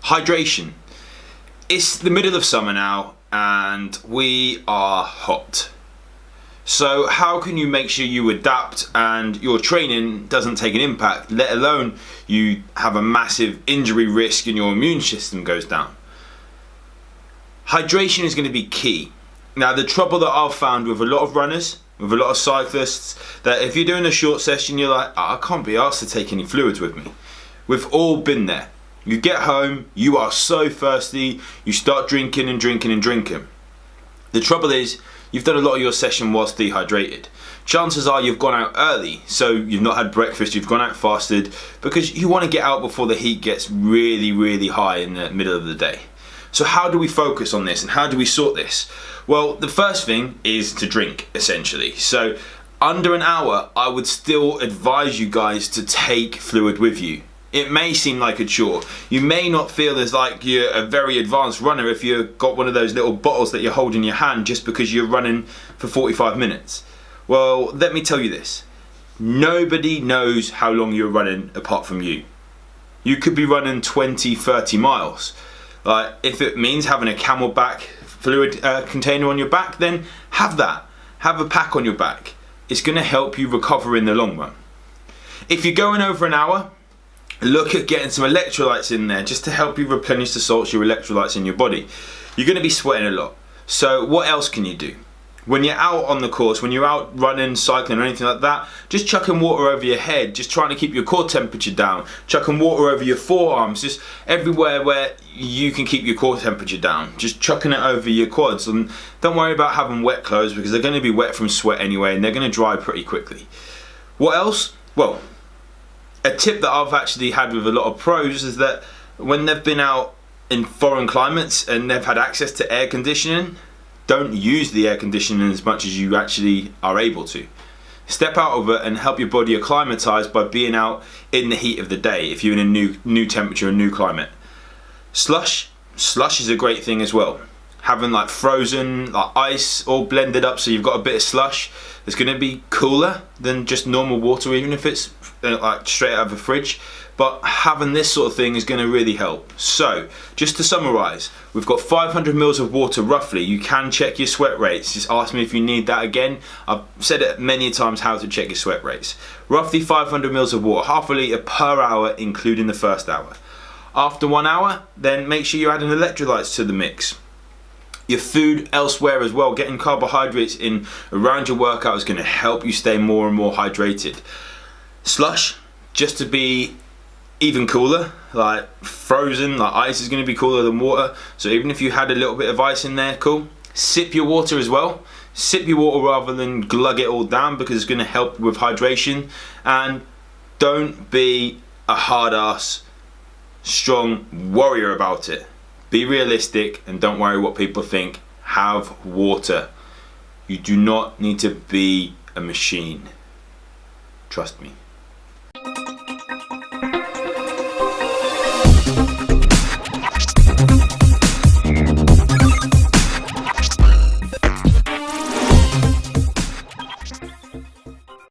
Hydration. It's the middle of summer now and we are hot. So how can you make sure you adapt and your training doesn't take an impact, let alone you have a massive injury risk and your immune system goes down? Hydration is going to be key. Now, the trouble that I've found with a lot of runners, with a lot of cyclists, that if you're doing a short session, you're like, I can't be asked to take any fluids with me. We've all been there. You get home, you are so thirsty, you start drinking and drinking and drinking. The trouble is, you've done a lot of your session whilst dehydrated. Chances are you've gone out early, so you've not had breakfast, you've gone out fasted, because you want to get out before the heat gets really, really high in the middle of the day. So how do we focus on this and how do we sort this? Well, the first thing is to drink, essentially. So under an hour, I would still advise you guys to take fluid with you. It may seem like a chore. You may not feel as like you're a very advanced runner if you've got one of those little bottles that you hold in your hand just because you're running for 45 minutes. Well, let me tell you this. Nobody knows how long you're running apart from you. You could be running 20, 30 miles. If it means having a Camelback fluid container on your back, then have that. Have a pack on your back. It's going to help you recover in the long run. If you're going over an hour, look at getting some electrolytes in there just to help you replenish the salts, your electrolytes in your body. You're going to be sweating a lot. So what else can you do? When you're out on the course, when you're out running, cycling or anything like that, just chucking water over your head, just trying to keep your core temperature down, chucking water over your forearms, just everywhere where you can keep your core temperature down, just chucking it over your quads. And don't worry about having wet clothes because they're going to be wet from sweat anyway and they're going to dry pretty quickly. What else? Well, a tip that I've actually had with a lot of pros is that when they've been out in foreign climates and they've had access to air conditioning, don't use the air conditioning as much as you actually are able to. Step out of it and help your body acclimatise by being out in the heat of the day if you're in a new temperature, a new climate. Slush is a great thing as well. Having like frozen, like ice all blended up so you've got a bit of slush. It's going to be cooler than just normal water, even if it's like straight out of a fridge. But having this sort of thing is going to really help. So, just to summarise, we've got 500 mils of water roughly. You can check your sweat rates. Just ask me if you need that again. I've said it many times how to check your sweat rates. Roughly 500 mils of water, half a litre per hour, including the first hour. After 1 hour, then make sure you're adding electrolytes to the mix. Your food elsewhere as well, getting carbohydrates in around your workout is going to help you stay more and more hydrated. Slush, just to be even cooler, like frozen, like ice is going to be cooler than water. So even if you had a little bit of ice in there, cool. Sip your water as well. Sip your water rather than glug it all down because it's going to help with hydration. And don't be a hard ass, strong warrior about it. Be realistic and don't worry what people think. Have water. You do not need to be a machine. Trust me.